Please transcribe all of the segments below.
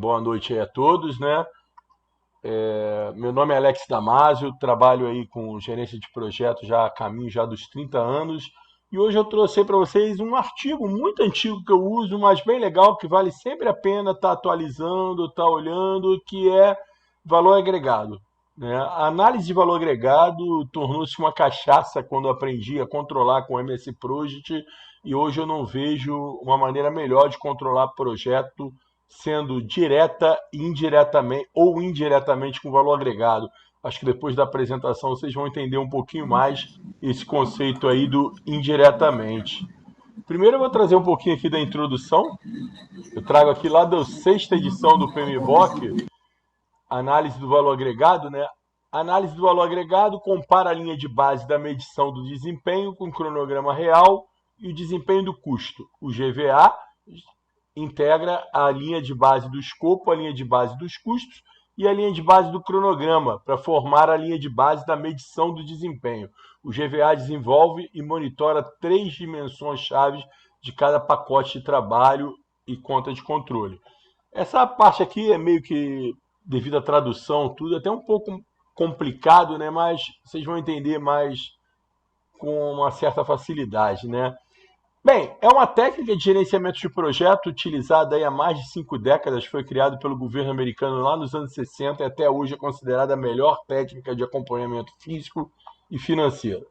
boa noite aí a todos, né? Meu nome é Alex Damasio, trabalho aí com gerência de projetos já a caminho já dos 30 anos. E hoje eu trouxe para vocês um artigo muito antigo que eu uso, mas bem legal, que vale sempre a pena estar atualizando, estar olhando, que é valor agregado, né? A análise de valor agregado tornou-se uma cachaça quando eu aprendi a controlar com o MS Project, e hoje eu não vejo uma maneira melhor de controlar projeto sendo direta e indiretamente ou indiretamente com valor agregado. Acho que depois da apresentação vocês vão entender um pouquinho mais esse conceito aí do indiretamente. Primeiro eu vou trazer um pouquinho aqui da introdução. Eu trago aqui lá da sexta edição do PMBOK, análise do valor agregado, né? Análise do valor agregado compara a linha de base da medição do desempenho com o cronograma real e o desempenho do custo. O GVA integra a linha de base do escopo, a linha de base dos custos e a linha de base do cronograma para formar a linha de base da medição do desempenho. O GVA desenvolve e monitora 3 dimensões chaves de cada pacote de trabalho e conta de controle. Essa parte aqui é meio que, devido à tradução, tudo até um pouco complicado, né? Mas vocês vão entender mais com uma certa facilidade, né? Bem, é uma técnica de gerenciamento de projeto utilizada aí há mais de 5 décadas, foi criado pelo governo americano lá nos anos 60 e até hoje é considerada a melhor técnica de acompanhamento físico e financeiro.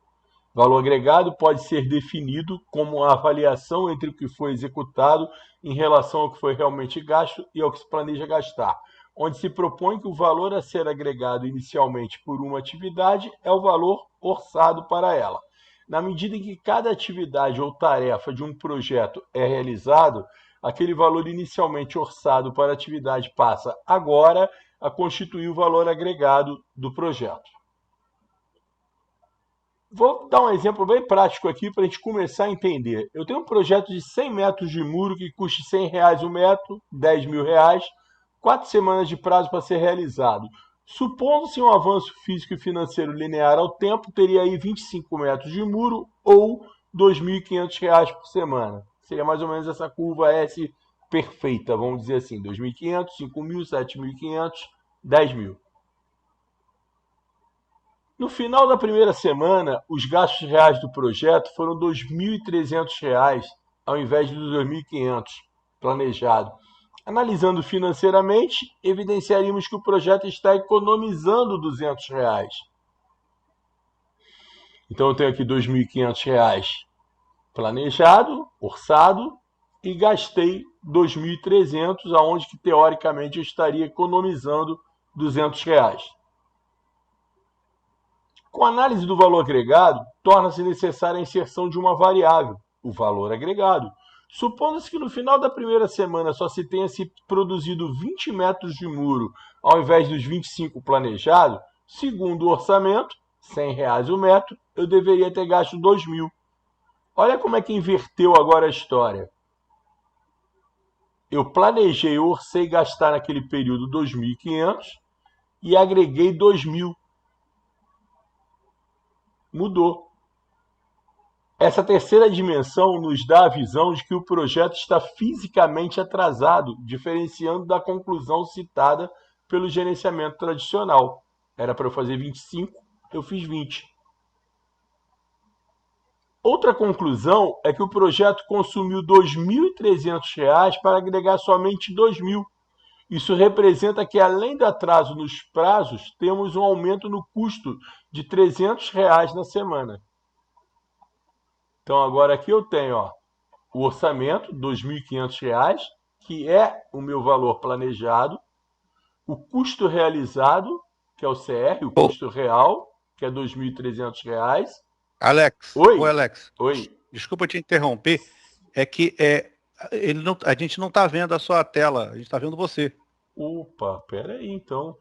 Valor agregado pode ser definido como a avaliação entre o que foi executado em relação ao que foi realmente gasto e ao que se planeja gastar, onde se propõe que o valor a ser agregado inicialmente por uma atividade é o valor orçado para ela. Na medida em que cada atividade ou tarefa de um projeto é realizado, aquele valor inicialmente orçado para a atividade passa agora a constituir o valor agregado do projeto. Vou dar um exemplo bem prático aqui para a gente começar a entender. Eu tenho um projeto de 100 metros de muro que custa R$ 100 o metro, R$ 10.000, 4 semanas de prazo para ser realizado. Supondo-se um avanço físico e financeiro linear ao tempo, teria aí 25 metros de muro ou R$ 2.500 por semana. Seria mais ou menos essa curva S perfeita, vamos dizer assim, 2.500, 5.000, 7.500, 10.000. No final da primeira semana, os gastos reais do projeto foram R$ 2.300, ao invés dos 2.500 planejado. Analisando financeiramente, evidenciaríamos que o projeto está economizando R$ 200. Então eu tenho aqui R$ 2.500 planejado, orçado, e gastei R$ 2.300, aonde que teoricamente eu estaria economizando R$ 200. Com a análise do valor agregado, torna-se necessária a inserção de uma variável, o valor agregado. Supondo-se que no final da primeira semana só se tenha se produzido 20 metros de muro ao invés dos 25 planejados, segundo o orçamento, R$ 100 o metro, eu deveria ter gasto 2.000. Olha como é que inverteu agora a história. Eu planejei, eu orcei gastar naquele período 2.500 e agreguei 2.000. Mudou. Essa terceira dimensão nos dá a visão de que o projeto está fisicamente atrasado, diferenciando da conclusão citada pelo gerenciamento tradicional. Era para eu fazer 25, eu fiz 20. Outra conclusão é que o projeto consumiu R$ 2.300 para agregar somente 2.000. Isso representa que, além do atraso nos prazos, temos um aumento no custo de R$ 300 na semana. Então, agora aqui eu tenho o orçamento, R$ 2.500, que é o meu valor planejado, o custo realizado, que é o CR, o Ô, custo real, que é R$ 2.300. Alex, Oi, ô Alex, oi. desculpa te interromper, é que a gente não está vendo a sua tela, a gente está vendo você. Opa, pera aí então.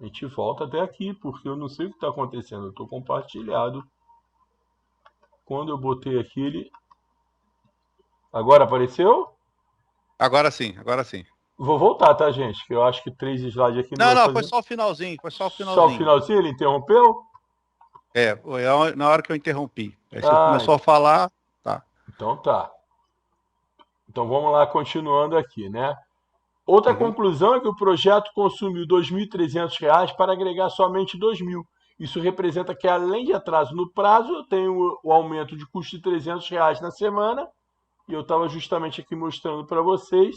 A gente volta até aqui, porque eu não sei o que está acontecendo. Eu estou compartilhado. Quando eu botei aqui, ele. Agora apareceu? Agora sim, agora sim. Vou voltar, tá, gente? Que eu acho que 3 slides aqui não Não, vai não, foi fazer. só o finalzinho, foi só o Só o finalzinho. finalzinho ele interrompeu? Na hora que eu interrompi. Aí você Ah, começou a falar, tá. então tá. Então vamos lá, continuando aqui, né? Outra Uhum. conclusão é que o projeto consumiu R$ 2.300 para agregar somente 2.000. Isso representa que, além de atraso no prazo, eu tenho o aumento de custo de R$ 300 na semana, e eu estava justamente aqui mostrando para vocês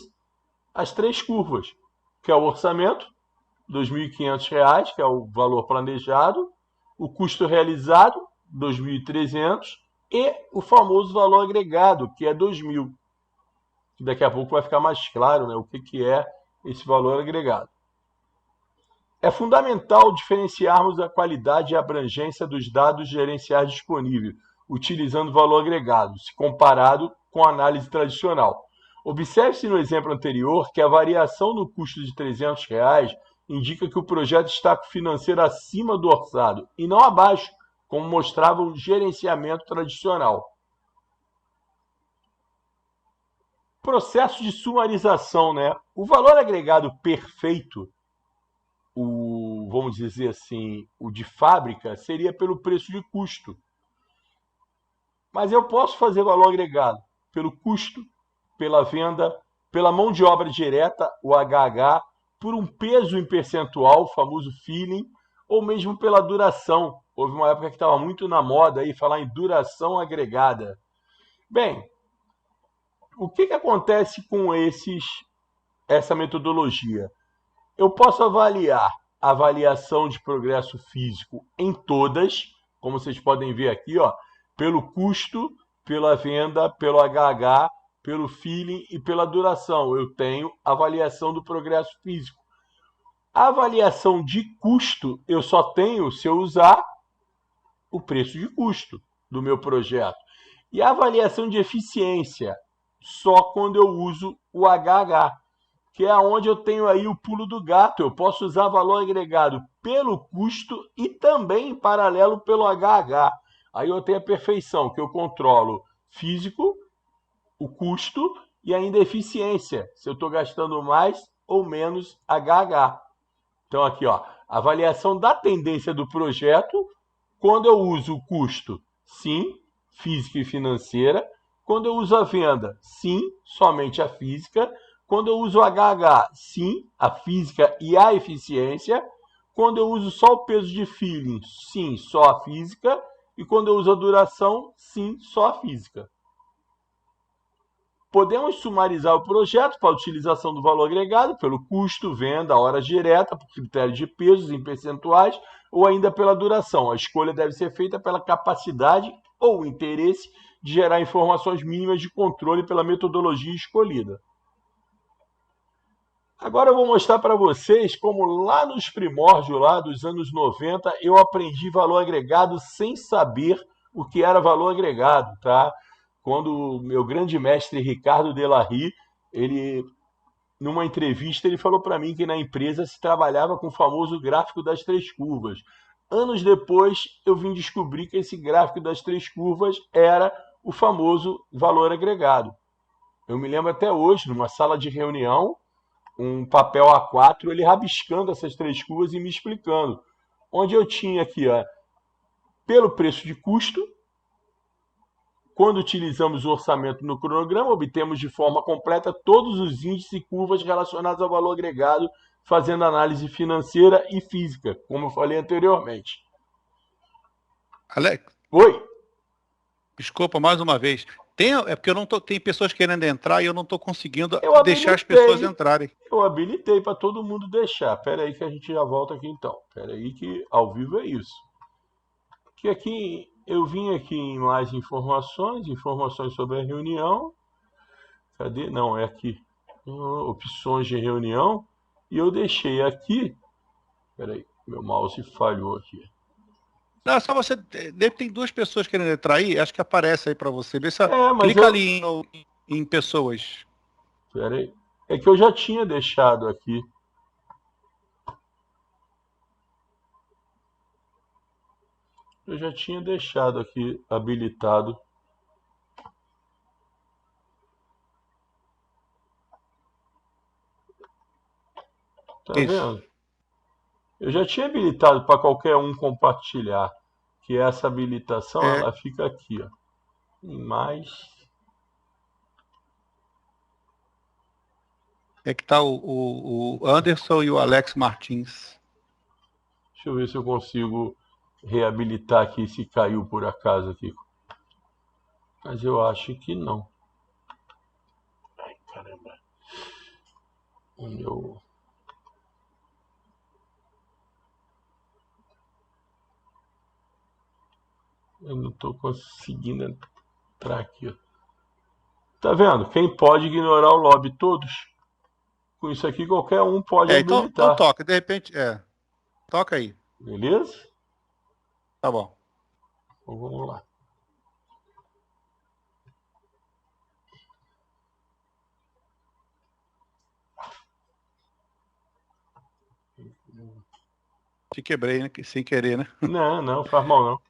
as três curvas, que é o orçamento, R$ 2.500, que é o valor planejado, o custo realizado, R$ 2.300, e o famoso valor agregado, que é 2.000. Daqui a pouco vai ficar mais claro, né, o que é esse valor agregado. É fundamental diferenciarmos a qualidade e a abrangência dos dados gerenciais disponíveis, utilizando o valor agregado, se comparado com a análise tradicional. Observe-se no exemplo anterior que a variação no custo de R$ 300 indica que o projeto está com o financeiro acima do orçado e não abaixo, como mostrava o gerenciamento tradicional. Processo de sumarização, né? O valor agregado perfeito, vamos dizer assim, o de fábrica, seria pelo preço de custo. Mas eu posso fazer valor agregado pelo custo, pela venda, pela mão de obra direta, o HH, por um peso em percentual, o famoso feeling, ou mesmo pela duração. Houve uma época que estava muito na moda aí falar em duração agregada. Bem, o que acontece com essa metodologia? Eu posso avaliar a avaliação de progresso físico em todas, como vocês podem ver aqui, ó, pelo custo, pela venda, pelo HH, pelo feeling e pela duração. Eu tenho avaliação do progresso físico. A avaliação de custo eu só tenho se eu usar o preço de custo do meu projeto. E a avaliação de eficiência só quando eu uso o HH, que é onde eu tenho aí o pulo do gato. Eu posso usar valor agregado pelo custo e também em paralelo pelo HH. Aí eu tenho a perfeição, que eu controlo físico, o custo e ainda a eficiência, se eu estou gastando mais ou menos HH. Então aqui, ó, avaliação da tendência do projeto, quando eu uso o custo, sim, física e financeira. Quando eu uso a venda, sim, somente a física. Quando eu uso o HH, sim, a física e a eficiência. Quando eu uso só o peso de feeling, sim, só a física. E quando eu uso a duração, sim, só a física. Podemos sumarizar o projeto para a utilização do valor agregado pelo custo, venda, horas direta, por critério de pesos em percentuais ou ainda pela duração. A escolha deve ser feita pela capacidade ou interesse de gerar informações mínimas de controle pela metodologia escolhida. Agora eu vou mostrar para vocês como lá nos primórdios, lá dos anos 90, eu aprendi valor agregado sem saber o que era valor agregado, tá? Quando o meu grande mestre Ricardo Delarry, ele, numa entrevista, ele falou para mim que na empresa se trabalhava com o famoso gráfico das três curvas. Anos depois, eu vim descobrir que esse gráfico das três curvas era o famoso valor agregado. Eu me lembro até hoje, numa sala de reunião, um papel A4, ele rabiscando essas três curvas e me explicando. Onde eu tinha aqui, ó, pelo preço de custo, quando utilizamos o orçamento no cronograma, obtemos de forma completa todos os índices e curvas relacionados ao valor agregado, fazendo análise financeira e física, como eu falei anteriormente. Alex, Oi, desculpa mais uma vez. É porque eu não tô, tem pessoas querendo entrar e eu não estou conseguindo eu deixar as pessoas habilitei, entrarem. eu habilitei para todo mundo deixar. Espera aí que a gente já volta aqui então. Espera aí que ao vivo é isso. Que aqui eu vim aqui em mais informações, informações sobre a reunião. Cadê? Não, é aqui. Opções de reunião. E eu deixei aqui. Peraí, meu mouse falhou aqui. Não, só você. Tem duas pessoas querendo entrar aí, acho que aparece aí para você. Mas Clica eu. ali em pessoas. Peraí. É que eu já tinha deixado aqui. Eu já tinha deixado aqui habilitado. Tá Isso. vendo? Eu já tinha habilitado para qualquer um compartilhar. Que essa habilitação É, ela fica aqui, ó. Em mais. É que tá o Anderson e o Alex Martins. Deixa eu ver se eu consigo reabilitar aqui se caiu por acaso aqui. Mas eu acho que não. Ai, caramba. O meu... Eu não estou conseguindo entrar aqui. Ó. Tá vendo? Quem pode ignorar o lobby? Todos. Com isso aqui, qualquer um pode Então habilitar. toca, de repente, toca aí. Beleza? Tá bom. Então vamos lá. Te quebrei, né? Sem querer, né? Não, não, faz mal não.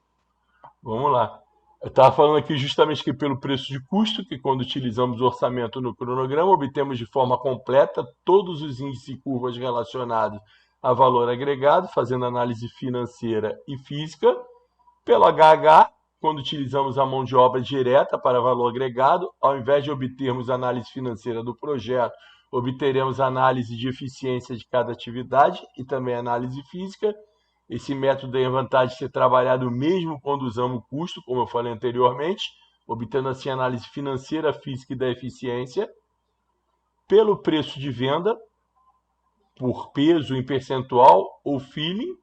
Vamos lá. Eu estava falando aqui justamente que pelo preço de custo, que quando utilizamos o orçamento no cronograma, obtemos de forma completa todos os índices e curvas relacionados a valor agregado, fazendo análise financeira e física. Pelo HH, quando utilizamos a mão de obra direta para valor agregado, ao invés de obtermos análise financeira do projeto, obteremos análise de eficiência de cada atividade e também análise física. Esse método tem a vantagem de ser trabalhado mesmo quando usamos o custo, como eu falei anteriormente, obtendo assim análise financeira, física e da eficiência. Pelo preço de venda, por peso em percentual ou feeling,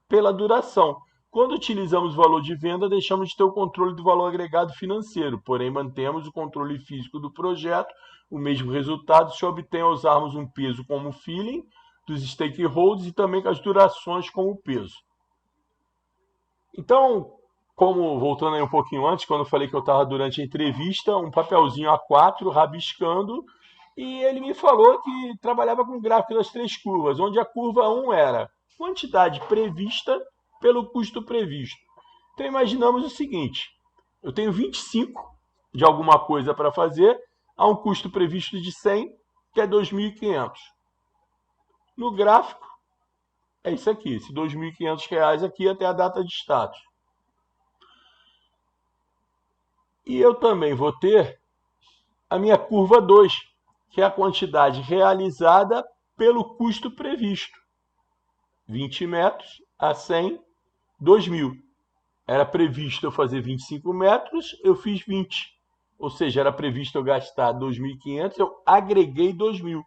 pela duração. Quando utilizamos o valor de venda, deixamos de ter o controle do valor agregado financeiro, porém mantemos o controle físico do projeto. O mesmo resultado se obtém ao usarmos um peso como feeling dos stakeholders e também com as durações como peso. Então, como voltando aí um pouquinho antes, quando eu falei que eu estava durante a entrevista, um papelzinho A4 rabiscando, e ele me falou que trabalhava com o gráfico das três curvas, onde a curva 1 era quantidade prevista pelo custo previsto. Então imaginamos o seguinte, eu tenho 25 de alguma coisa para fazer, a um custo previsto de 100, que é 2.500. No gráfico, é isso aqui, esse R$ 2.500 aqui até a data de status. E eu também vou ter a minha curva 2, que é a quantidade realizada pelo custo previsto. 20 metros a 100, 2.000. Era previsto eu fazer 25 metros, eu fiz 20. Ou seja, era previsto eu gastar 2.500, eu agreguei 2.000.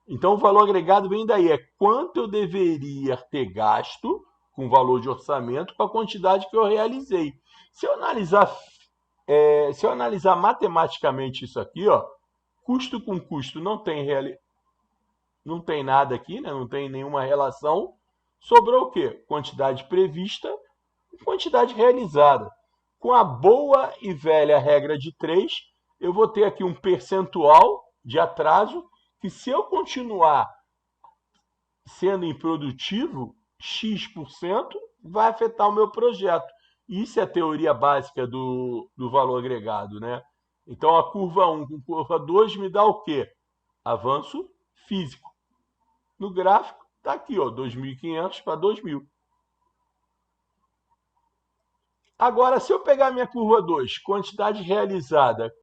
Então o valor agregado vem daí, é quanto eu deveria ter gasto com o valor de orçamento para a quantidade que eu realizei. Se eu analisar matematicamente isso aqui, ó, custo com custo não tem nada aqui, né? Não tem nenhuma relação. Sobrou o quê? Quantidade prevista e quantidade realizada. Com a boa e velha regra de 3, eu vou ter aqui um percentual de atraso que, se eu continuar sendo improdutivo, X% vai afetar o meu projeto. Isso é a teoria básica do valor agregado, né? Então, a curva 1 com curva 2 me dá o quê? Avanço físico. No gráfico, está aqui, ó, 2.500 para 2.000. Agora, se eu pegar minha curva 2, quantidade realizada